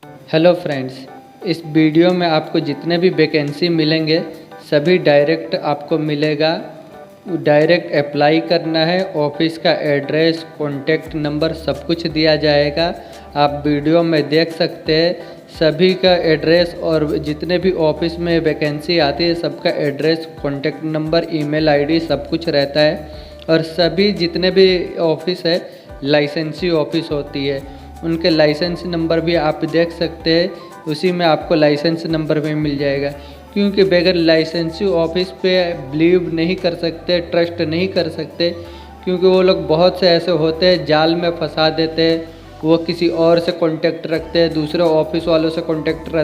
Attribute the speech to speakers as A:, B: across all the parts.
A: Hello friends, इस video में आपको जितने भी वैकेंसी मिलेंगे सभी डायरेक्ट आपको मिलेगा। डायरेक्ट अप्लाई करना है। ऑफिस का एड्रेस, कॉन्टैक्ट नंबर सब कुछ दिया जाएगा। आप वीडियो में देख सकते हैं सभी का एड्रेस और जितने भी ऑफिस में वैकेंसी आती है सबका address, contact number, email ID सब कुछ रहता है। और सभी जितने भी ऑफिस है लाइसेंसी ऑफिस होती है, उनके लाइसेंस नंबर भी आप देख सकते हैं। उसी में आपको लाइसेंस नंबर भी मिल जाएगा, क्योंकि बगैर लाइसेंसी ऑफिस पे बिलीव नहीं कर सकते, ट्रस्ट नहीं कर सकते, क्योंकि वो लोग बहुत से ऐसे होते हैं जाल में फंसा देते हैं। वो किसी और से कांटेक्ट रखते हैं, दूसरे ऑफिस वालों से कांटेक्ट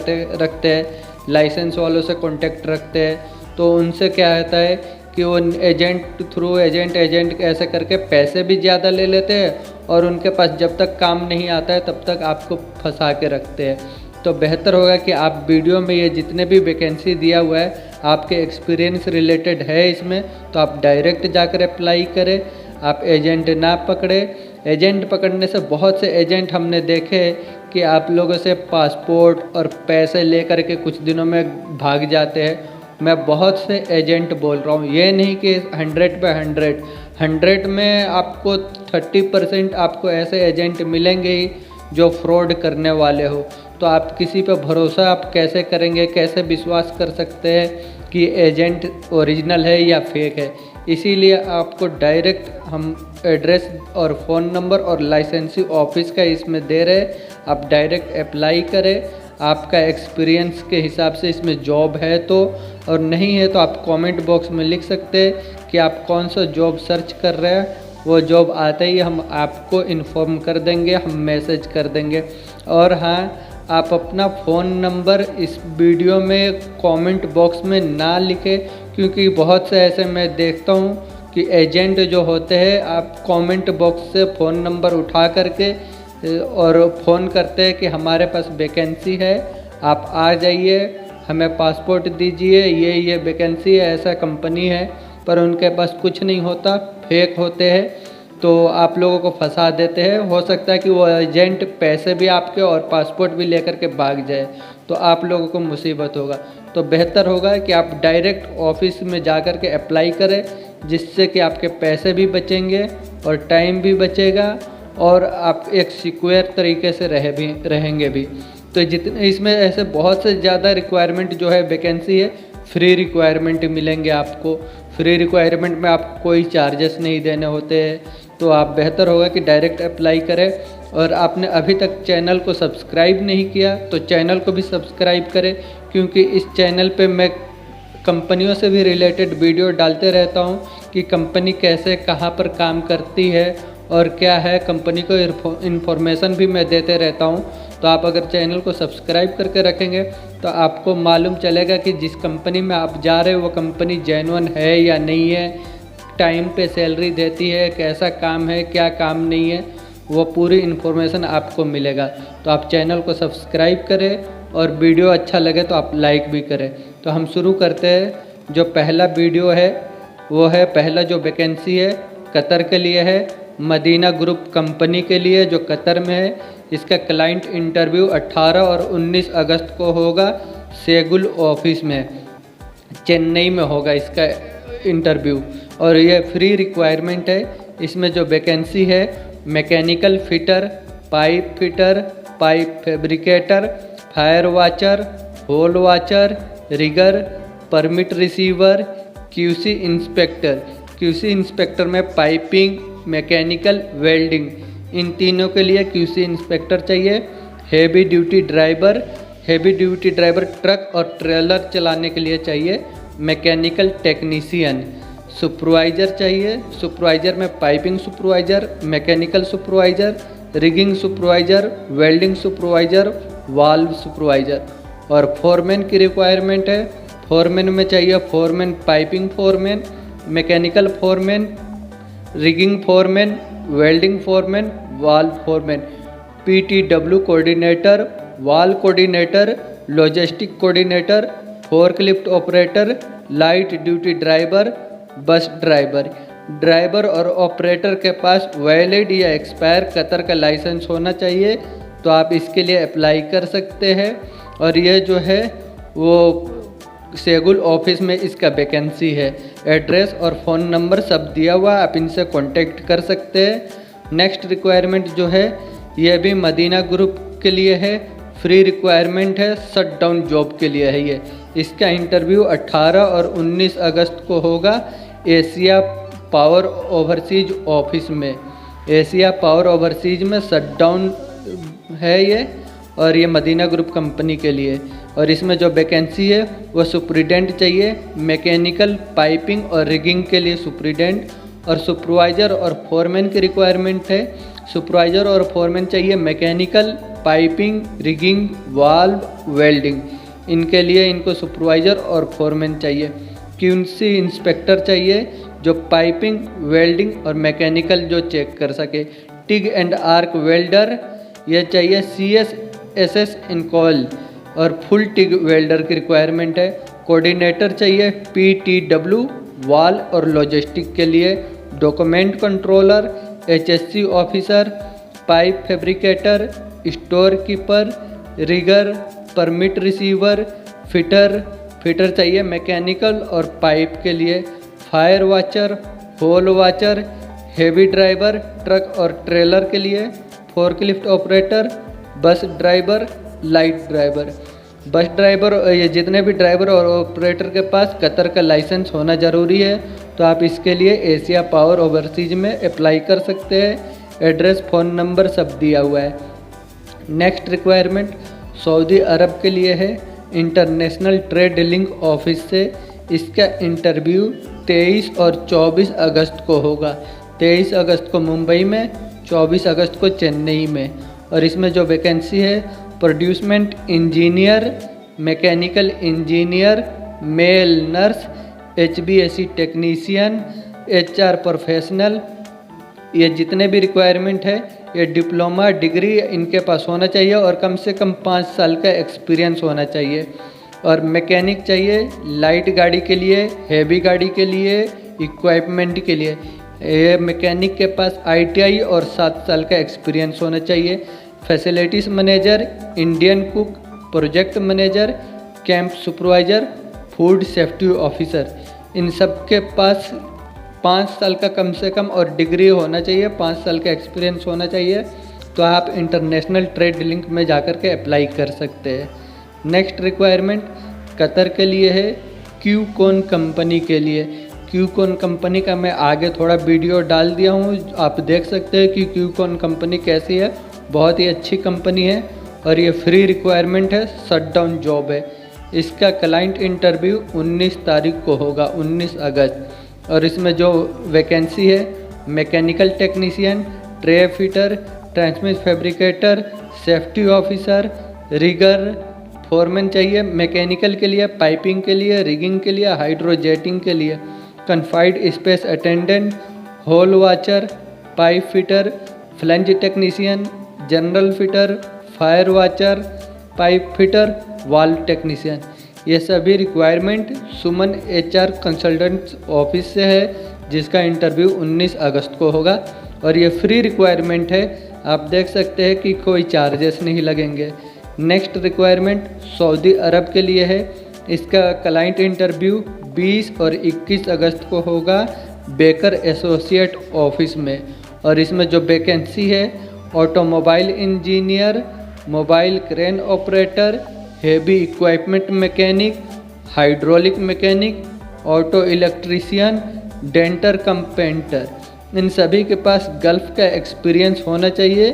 A: रखते हैं, लाइसेंस वालों से कांटेक्ट रखते हैं। तो उनसे क्या होता है कि वो एजेंट थ्रू एजेंट ऐसे करके पैसे भी ज़्यादा ले लेते हैं और उनके पास जब तक काम नहीं आता है तब तक आपको फंसा के रखते हैं। तो बेहतर होगा कि आप वीडियो में ये जितने भी वैकेंसी दिया हुआ है आपके एक्सपीरियंस रिलेटेड है इसमें, तो आप डायरेक्ट जाकर अप्लाई करें। आप एजेंट ना पकड़े। एजेंट पकड़ने से बहुत से एजेंट हमने देखे कि आप लोगों से पासपोर्ट और पैसे लेकर के कुछ दिनों में भाग जाते हैं। मैं बहुत से एजेंट बोल रहा हूँ, ये नहीं कि 100 पे 100 में आपको 30% आपको ऐसे एजेंट मिलेंगे ही जो फ्रॉड करने वाले हो। तो आप किसी पे भरोसा आप कैसे करेंगे, कैसे विश्वास कर सकते हैं कि एजेंट ओरिजिनल है या फेक है। इसीलिए आपको डायरेक्ट हम एड्रेस और फ़ोन नंबर और लाइसेंसी ऑफिस का इसमें दे रहे, आप डायरेक्ट अप्लाई करें। आपका एक्सपीरियंस के हिसाब से इसमें जॉब है तो, और नहीं है तो आप कमेंट बॉक्स में लिख सकते हैं कि आप कौन सा जॉब सर्च कर रहे हैं। वो जॉब आते ही हम आपको इन्फॉर्म कर देंगे, हम मैसेज कर देंगे। और हाँ, आप अपना फ़ोन नंबर इस वीडियो में कमेंट बॉक्स में ना लिखें, क्योंकि बहुत से ऐसे मैं देखता हूँ कि एजेंट जो होते हैं आप कमेंट बॉक्स से फ़ोन नंबर उठा करके और फ़ोन करते हैं कि हमारे पास वैकेंसी है, आप आ जाइए, हमें पासपोर्ट दीजिए, ये वैकेंसी है, ऐसा कंपनी है। पर उनके पास कुछ नहीं होता, फेक होते हैं। तो आप लोगों को फंसा देते हैं। हो सकता है कि वो एजेंट पैसे भी आपके और पासपोर्ट भी लेकर के भाग जाए, तो आप लोगों को मुसीबत होगा। तो बेहतर होगा कि आप डायरेक्ट ऑफिस में जा कर के अप्लाई करें, जिससे कि आपके पैसे भी बचेंगे और टाइम भी बचेगा और आप एक सिक्योर तरीके से रहेंगे भी। तो जितने इसमें ऐसे बहुत से ज़्यादा रिक्वायरमेंट जो है वैकेंसी है, फ्री रिक्वायरमेंट मिलेंगे आपको। फ्री रिक्वायरमेंट में आपको कोई चार्जेस नहीं देने होते हैं। तो आप बेहतर होगा कि डायरेक्ट अप्लाई करें। और आपने अभी तक चैनल को सब्सक्राइब नहीं किया तो चैनल को भी सब्सक्राइब करें, क्योंकि इस चैनल पे मैं कंपनियों से भी रिलेटेड वीडियो डालते रहता हूँ कि कंपनी कैसे कहाँ पर काम करती है और क्या है, कंपनी को इन्फॉर्मेशन भी मैं देते रहता हूँ। तो आप अगर चैनल को सब्सक्राइब करके रखेंगे तो आपको मालूम चलेगा कि जिस कंपनी में आप जा रहे हो वो कंपनी जेन्युइन है या नहीं है, टाइम पे सैलरी देती है, कैसा काम है, क्या काम नहीं है, वो पूरी इन्फॉर्मेशन आपको मिलेगा। तो आप चैनल को सब्सक्राइब करें और वीडियो अच्छा लगे तो आप लाइक भी करें। तो हम शुरू करते हैं। जो पहला वीडियो है वो है, पहला जो वैकेंसी है कतर के लिए है, मदीना ग्रुप कंपनी के लिए जो कतर में है। इसका क्लाइंट इंटरव्यू 18 और 19 अगस्त को होगा, सेगुल ऑफिस में, चेन्नई में होगा इसका इंटरव्यू। और ये फ्री रिक्वायरमेंट है। इसमें जो वैकेंसी है mechanical fitter, pipe fitter, pipe fabricator, fire watcher, hole watcher, rigger, permit receiver, QC inspector. QC inspector में पाइपिंग, मैकेनिकल, वेल्डिंग, इन तीनों के लिए क्यूसी इंस्पेक्टर चाहिए। Heavy duty driver, heavy duty driver truck और ट्रेलर चलाने के लिए चाहिए। मैकेनिकल टेक्नीशियन, सुपरवाइज़र चाहिए। सुपरवाइज़र में piping supervisor, mechanical supervisor, rigging supervisor, welding supervisor, valve supervisor. और फोरमैन की रिक्वायरमेंट है। फोरमैन में चाहिए foreman, piping foreman, mechanical foreman, rigging foreman, welding foreman, valve foreman, PTW coordinator, valve coordinator, logistic coordinator, forklift operator, light duty driver, bus driver. Driver और operator के पास valid या expire Qatar का licence होना चाहिए। तो आप इसके लिए अप्लाई कर सकते हैं। और ये जो है वो शेगुल ऑफिस में इसका वैकेंसी है। एड्रेस और फ़ोन नंबर सब दिया हुआ, आप इनसे कांटेक्ट कर सकते हैं। नेक्स्ट रिक्वायरमेंट जो है ये भी मदीना ग्रुप के लिए है, फ्री रिक्वायरमेंट है, शट डाउन जॉब के लिए है ये। इसका इंटरव्यू 18 और 19 अगस्त को होगा एशिया पावर ओवरसीज ऑफिस में। एशिया पावर ओवरसीज में शट डाउन है ये, और ये मदीना ग्रुप कंपनी के लिए। और इसमें जो वैकेंसी है वो सुपरिटेंडेंट चाहिए, मैकेनिकल पाइपिंग और रिगिंग के लिए सुपरिटेंडेंट, और सुपरवाइज़र और फोरमैन की रिक्वायरमेंट है। सुपरवाइज़र और फोरमैन चाहिए, mechanical piping rigging valve welding, इनके लिए इनको सुपरवाइज़र और फोरमैन चाहिए। क्यूसी इंस्पेक्टर चाहिए जो पाइपिंग वेल्डिंग और मैकेनिकल जो चेक कर सके। टिग एंड आर्क वेल्डर ये चाहिए, CSSS इनकॉल और फुल टिग वेल्डर की रिक्वायरमेंट है। कोऑर्डिनेटर चाहिए PTW वाल और लॉजिस्टिक के लिए। Document controller, HSC officer, pipe fabricator, store keeper, rigger, permit receiver, fitter चाहिए मैकेनिकल और पाइप के लिए। Fire watcher, hole watcher, heavy driver truck और ट्रेलर के लिए। Forklift operator, bus driver, light driver. Bus driver, ये जितने भी ड्राइवर और ऑपरेटर के पास कतर का लाइसेंस होना ज़रूरी है, तो आप इसके लिए एशिया पावर ओवरसीज में अप्लाई कर सकते हैं। एड्रेस फ़ोन नंबर सब दिया हुआ है। नेक्स्ट रिक्वायरमेंट सऊदी अरब के लिए है, इंटरनेशनल ट्रेड लिंक ऑफिस से। इसका इंटरव्यू 23 और 24 अगस्त को होगा। 23 अगस्त को मुंबई में, 24 अगस्त को चेन्नई में। और इसमें जो वैकेंसी है procurement engineer, mechanical engineer, male nurse, HVAC technician, HR professional, ये जितने भी रिक्वायरमेंट है ये डिप्लोमा डिग्री इनके पास होना चाहिए और कम से कम 5 साल का एक्सपीरियंस होना चाहिए। और मैकेनिक चाहिए लाइट गाड़ी के लिए, हेवी गाड़ी के लिए, इक्विपमेंट के लिए। ये मैकेनिक के पास ITI और 7 साल का एक्सपीरियंस होना चाहिए। Facilities manager, Indian cook, project manager, camp supervisor, food safety officer, इन सब के पास 5 साल का कम से कम और डिग्री होना चाहिए, 5 साल का एक्सपीरियंस होना चाहिए। तो आप इंटरनेशनल ट्रेड लिंक में जाकर के अप्लाई कर सकते हैं। नेक्स्ट रिक्वायरमेंट कतर के लिए है, क्यूकॉन कंपनी के लिए। क्यूकॉन कंपनी का मैं आगे थोड़ा वीडियो डाल दिया हूँ, आप देख सकते हैं कि क्यूकॉन कंपनी कैसी है। बहुत ही अच्छी कंपनी है और ये फ्री रिक्वायरमेंट है, शट डाउन जॉब है। इसका क्लाइंट इंटरव्यू 19 तारीख को होगा, 19 अगस्त। और इसमें जो वैकेंसी है mechanical technician, tray fitter, transmit fabricator, safety officer, rigger, foreman चाहिए मैकेनिकल के लिए, पाइपिंग के लिए, रिगिंग के लिए, हाइड्रोजेटिंग के लिए, confined space attendant, hole watcher, pipe fitter, flange technician, general fitter, fire watcher, pipe fitter, valve technician. ये सभी requirement Suman HR consultant office से है, जिसका इंटरव्यू 19 अगस्त को होगा। और ये फ्री रिक्वायरमेंट है, आप देख सकते हैं कि कोई चार्जेस नहीं लगेंगे। नेक्स्ट रिक्वायरमेंट सऊदी अरब के लिए है। इसका क्लाइंट इंटरव्यू 20 और 21 अगस्त को होगा बेकर एसोसिएट ऑफिस में। और इसमें जो वैकेंसी है automobile engineer, mobile crane operator, heavy equipment mechanic, hydraulic mechanic, auto electrician, denter cum painter, इन सभी के पास गल्फ़ का एक्सपीरियंस होना चाहिए,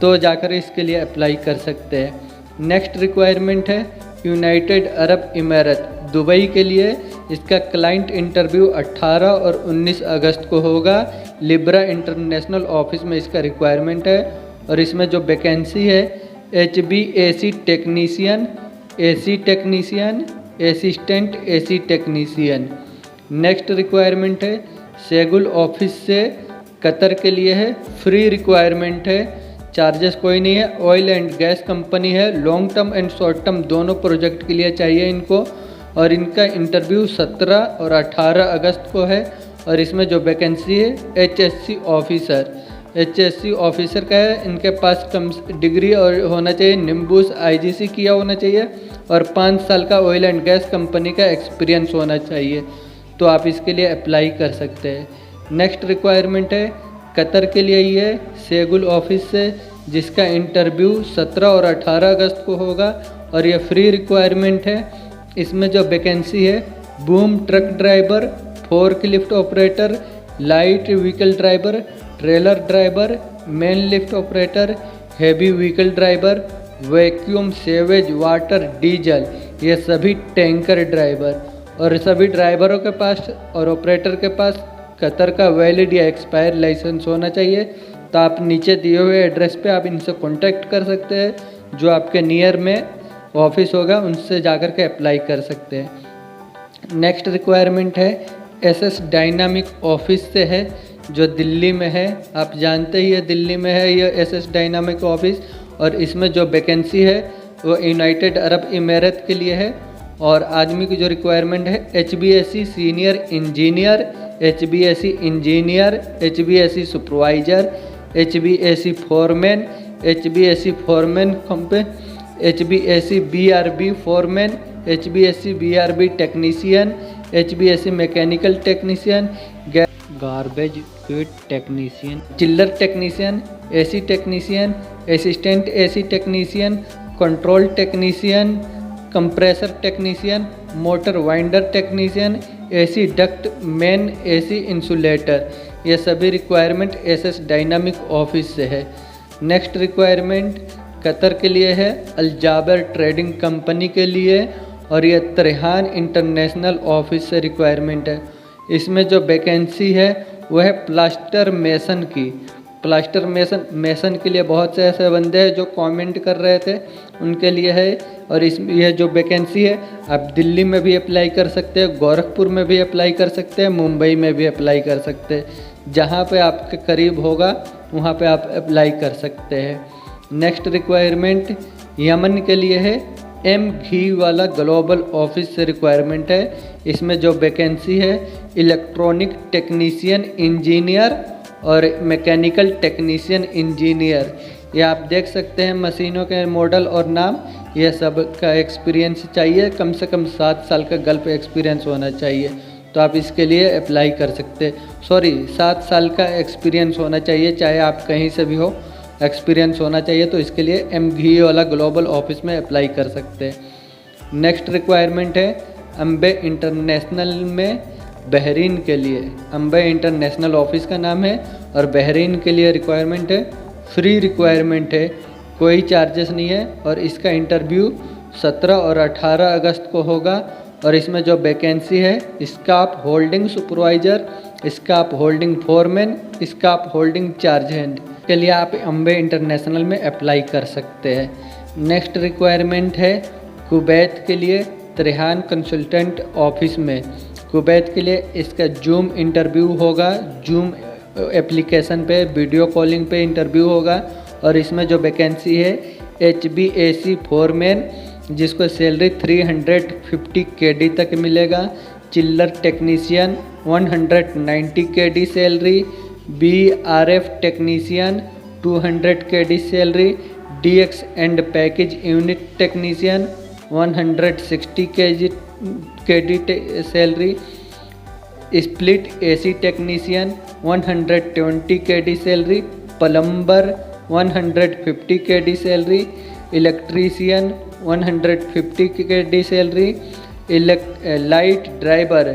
A: तो जाकर इसके लिए अप्लाई कर सकते हैं। नेक्स्ट रिक्वायरमेंट है यूनाइटेड अरब इमारत दुबई के लिए। इसका क्लाइंट इंटरव्यू 18 और 19 अगस्त को होगा, लिब्रा इंटरनेशनल ऑफिस में इसका रिक्वायरमेंट है। और इसमें जो वैकेंसी है HVAC technician, AC technician, assistant AC technician. Next requirement है शेगुल ऑफिस से कतर के लिए है, फ्री रिक्वायरमेंट है, चार्जेस कोई नहीं है। ऑयल एंड गैस कंपनी है, long term and short term दोनों प्रोजेक्ट के लिए चाहिए इनको। और इनका इंटरव्यू 17 और 18 अगस्त को है। और इसमें जो वैकेंसी है HSC ऑफिसर, HSC ऑफिसर का है, इनके पास कम डिग्री और होना चाहिए, निम्बूस IGC किया होना चाहिए और 5 साल का ऑयल एंड गैस कंपनी का एक्सपीरियंस होना चाहिए। तो आप इसके लिए अप्लाई कर सकते हैं। नेक्स्ट रिक्वायरमेंट है कतर के लिए, ये शेगुल ऑफिस से, जिसका इंटरव्यू 17 और 18 अगस्त को होगा और ये फ्री रिक्वायरमेंट है। इसमें जो वैकेंसी है boom truck driver, fork lift operator, light vehicle driver, trailer driver, man lift operator, heavy vehicle driver, vacuum sewage water diesel, ये सभी टैंकर ड्राइवर। और सभी ड्राइवरों के पास और ऑपरेटर के पास कतर का वैलिड या एक्सपायर लाइसेंस होना चाहिए। तो आप नीचे दिए हुए एड्रेस पे आप इनसे कांटेक्ट कर सकते हैं, जो आपके नियर में ऑफिस होगा उनसे जाकर के अप्लाई कर सकते हैं। नेक्स्ट रिक्वायरमेंट है SS डायनामिक ऑफिस से है, जो दिल्ली में है। आप जानते ही है दिल्ली में है ये SS डायनामिक ऑफिस। और इसमें जो वैकेंसी है वो यूनाइटेड अरब इमारात के लिए है। और आदमी की जो रिक्वायरमेंट है HBSc senior engineer, HBSc engineer, HBSc supervisor, HBSc foreman, HBSc foreman कंपे, HBSc BRB foreman, HBSc BRB technician, HBSc mechanical technician, garbage quit technician, chiller technician, AC technician, assistant AC technician, control technician, compressor technician, motor winder technician, AC duct man, AC insulator, ये सभी requirement SS dynamic office से है। Next requirement Qatar के लिए है, अलजाबर trading company के लिए, और ये त्रेहान इंटरनेशनल ऑफिस से रिक्वायरमेंट है। इसमें जो वैकेंसी है वह है प्लास्टर मेसन की। प्लास्टर मेसन के लिए बहुत से ऐसे बंदे हैं जो कमेंट कर रहे थे, उनके लिए है। और इसमें यह जो वैकेंसी है आप दिल्ली में भी अप्लाई कर सकते हैं, गोरखपुर में भी अप्लाई कर सकते हैं, मुंबई में भी अप्लाई कर सकते हैं। जहाँ पे आपके करीब होगा वहाँ पे आप अप्लाई कर सकते हैं। नेक्स्ट रिक्वायरमेंट यमन के लिए है, M घी वाला ग्लोबल ऑफिस से रिक्वायरमेंट है। इसमें जो वैकेंसी है इलेक्ट्रॉनिक टेक्नीशियन इंजीनियर और मैकेनिकल टेक्नीशियन इंजीनियर, ये आप देख सकते हैं मशीनों के मॉडल और नाम, यह सब का एक्सपीरियंस चाहिए, कम से कम 7 साल का गल्फ एक्सपीरियंस होना चाहिए। तो आप इसके लिए अप्लाई कर सकते हैं। 7 साल का एक्सपीरियंस होना चाहिए, चाहे आप कहीं से भी हो, एक्सपीरियंस होना चाहिए। तो इसके लिए M घी वाला ग्लोबल ऑफिस में अप्लाई कर सकते हैं। नेक्स्ट रिक्वायरमेंट है अम्बे इंटरनेशनल में बहरीन के लिए। अम्बे इंटरनेशनल ऑफिस का नाम है और बहरीन के लिए रिक्वायरमेंट है, फ्री रिक्वायरमेंट है, कोई चार्जेस नहीं है। और इसका इंटरव्यू 17 और 18 अगस्त को होगा। और इसमें जो वैकेंसी है staff holding supervisor, staff holding foreman, staff holding charge hand के लिए आप अम्बे इंटरनेशनल में अप्लाई कर सकते हैं। नेक्स्ट रिक्वायरमेंट है कुवैत के लिए, त्रेहान कंसल्टेंट ऑफिस में। कुवैत के लिए इसका जूम इंटरव्यू होगा, जूम एप्लीकेशन पे वीडियो कॉलिंग पे इंटरव्यू होगा। और इसमें जो वैकेंसी है HBAC फोरमैन, जिसको सैलरी 350 KD तक मिलेगा। चिल्लर technician 190 KD salary. BRF technician 200 KD salary. DX and package unit technician 160 KD salary. Split AC technician 120 KD salary. Plumber 150 KD salary. Electrician 150 KD salary. Light driver,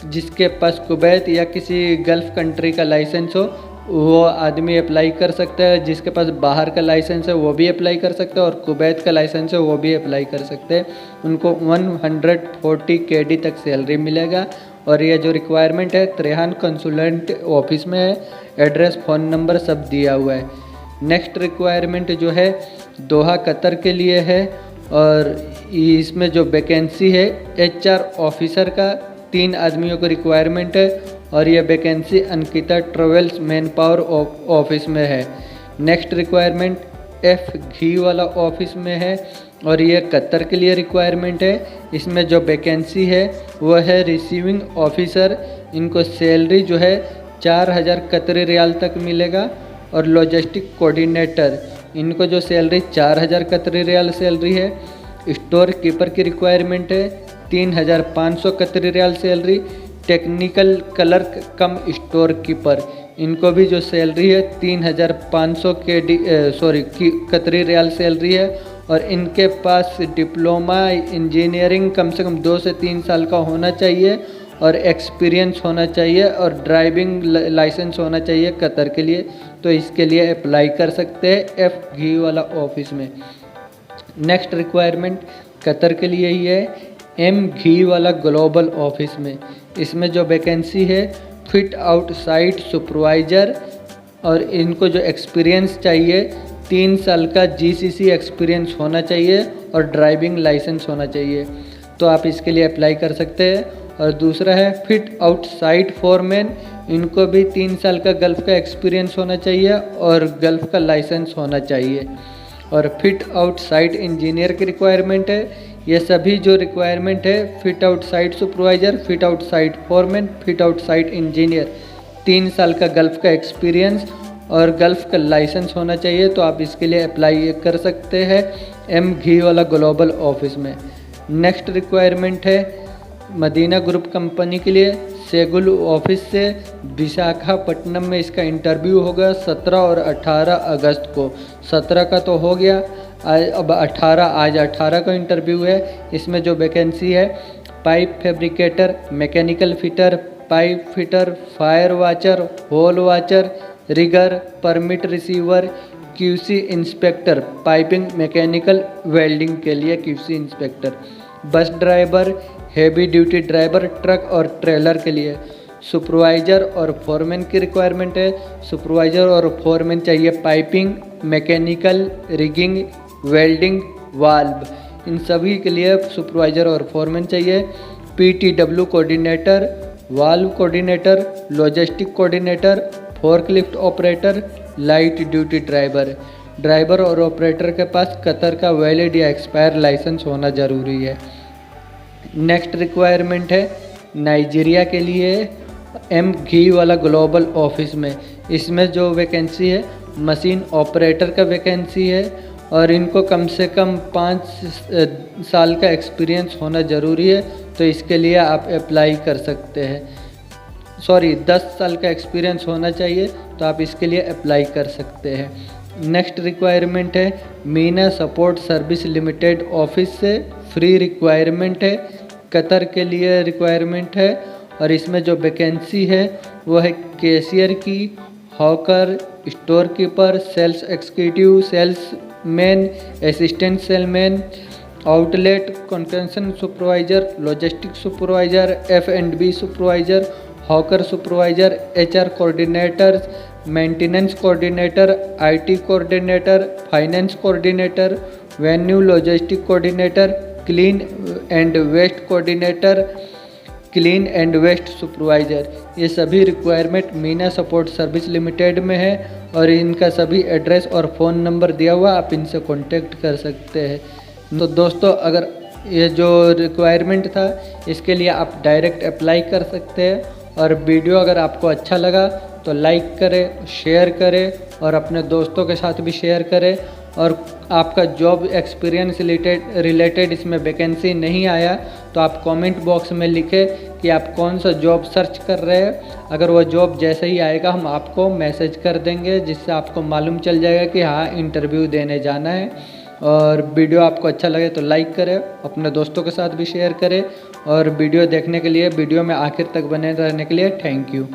A: जिसके पास Kuwait या किसी gulf country का licence हो वो आदमी apply कर सकता है। जिसके पास बाहर का लाइसेंस है वो भी अप्लाई कर सकता है, और कुवैत का लाइसेंस है वो भी अप्लाई कर सकते हैं। उनको 140 KD तक सैलरी मिलेगा। और ये जो रिक्वायरमेंट है त्रेहान कंसुलेंट ऑफिस में है, एड्रेस फ़ोन नंबर सब दिया हुआ है। नेक्स्ट रिक्वायरमेंट जो है दोहा कतर के लिए है। और इसमें जो वैकेंसी है HR ऑफिसर का 3 आदमियों को रिक्वायरमेंट है। और यह vacancy Ankita travels man power office में है। नेक्स्ट रिक्वायरमेंट F घी वाला ऑफिस में है और ये कतर के लिए रिक्वायरमेंट है। इसमें जो वैकेंसी है वह है रिसीविंग ऑफिसर। इनको सैलरी जो है 4000 कतरी रियाल तक मिलेगा। और लॉजिस्टिक कोऑर्डिनेटर, इनको जो सैलरी 4000 कतरी रियाल सैलरी है। स्टोर कीपर की रिक्वायरमेंट है 3500 Qatari riyal salary. Technical clerk cum store keeper, इनको भी जो सैलरी है 3500 कतरी रियाल सैलरी है। और इनके पास डिप्लोमा इंजीनियरिंग कम से कम 2 से 3 साल का होना चाहिए और एक्सपीरियंस होना चाहिए और ड्राइविंग लाइसेंस होना चाहिए कतर के लिए। तो इसके लिए अप्लाई कर सकते हैं एफ घी वाला ऑफिस में। नेक्स्ट रिक्वायरमेंट कतर के लिए ही है एम घी वाला ग्लोबल ऑफिस में। इसमें जो वैकेंसी है फिट आउट साइट सुपरवाइज़र, और इनको जो एक्सपीरियंस चाहिए 3 साल का जीसीसी एक्सपीरियंस होना चाहिए और ड्राइविंग लाइसेंस होना चाहिए। तो आप इसके लिए अप्लाई कर सकते हैं। और दूसरा है फिट आउट साइट फोरमैन, इनको भी 3 साल का गल्फ़ का एक्सपीरियंस होना चाहिए और गल्फ़ का लाइसेंस होना चाहिए। और फिट आउट साइट इंजीनियर की रिक्वायरमेंट है। ये सभी जो रिक्वायरमेंट है fit out site supervisor, fit out site foreman, fit out site engineer, 3 साल का गल्फ़ का एक्सपीरियंस और गल्फ़ का लाइसेंस होना चाहिए। तो आप इसके लिए अप्लाई कर सकते हैं एम घी वाला ग्लोबल ऑफिस में। नेक्स्ट रिक्वायरमेंट है मदीना ग्रुप कंपनी के लिए सेगुल ऑफिस से विशाखापट्टनम में। इसका इंटरव्यू होगा 17 और 18 अगस्त को। 17 का तो हो गया, अब 18 का इंटरव्यू है। इसमें जो वैकेंसी है pipe fabricator, mechanical fitter, pipe fitter, fire watcher, hole watcher, rigger, permit receiver, QC inspector, piping mechanical welding के लिए QC inspector, bus driver, heavy duty driver truck और ट्रेलर के लिए, सुपरवाइज़र और फोरमैन की रिक्वायरमेंट है। Supervisor और foreman चाहिए piping, mechanical, rigging, welding, valve, इन सभी के लिए सुपरवाइज़र और फोरमैन चाहिए। PTW coordinator, valve coordinator, logistic coordinator, forklift operator, light duty driver और ऑपरेटर के पास कतर का वैलिड या एक्सपायर लाइसेंस होना ज़रूरी है। नेक्स्ट रिक्वायरमेंट है नाइजीरिया के लिए एम घी वाला ग्लोबल ऑफिस में। इसमें जो वैकेंसी है मशीन ऑपरेटर का वैकेंसी है और इनको कम से कम 5 साल का एक्सपीरियंस होना ज़रूरी है। तो इसके लिए आप अप्लाई कर सकते हैं। 10 साल का एक्सपीरियंस होना चाहिए, तो आप इसके लिए अप्लाई कर सकते हैं। नेक्स्ट रिक्वायरमेंट है Meena support service limited office से, फ्री रिक्वायरमेंट है, कतर के लिए रिक्वायरमेंट है। और इसमें जो वैकेंसी है वो है कैशियर की, hawker, store keeper, sales executive, sales man, assistant salesman, outlet concentration supervisor, logistic supervisor, F&B supervisor, hawker supervisor, HR coordinator, maintenance coordinator, IT coordinator, finance coordinator, venue logistic coordinator, clean and waste coordinator, clean and waste supervisor. ये सभी requirement Meena support service limited में है और इनका सभी address और phone number दिया हुआ, आप इनसे कांटेक्ट कर सकते हैं। तो दोस्तों, अगर ये जो रिक्वायरमेंट था इसके लिए आप डायरेक्ट अप्लाई कर सकते हैं। और वीडियो अगर आपको अच्छा लगा तो लाइक करें, शेयर करें और अपने दोस्तों के साथ भी शेयर करें। और आपका जॉब एक्सपीरियंस रिलेटेड इसमें वैकेंसी नहीं आया तो आप कमेंट बॉक्स में लिखें कि आप कौन सा जॉब सर्च कर रहे हैं। अगर वो जॉब जैसे ही आएगा हम आपको मैसेज कर देंगे, जिससे आपको मालूम चल जाएगा कि हाँ इंटरव्यू देने जाना है। और वीडियो आपको अच्छा लगे तो लाइक करें, अपने दोस्तों के साथ भी शेयर करें। और वीडियो देखने के लिए, वीडियो में आखिर तक बने रहने के लिए थैंक यू।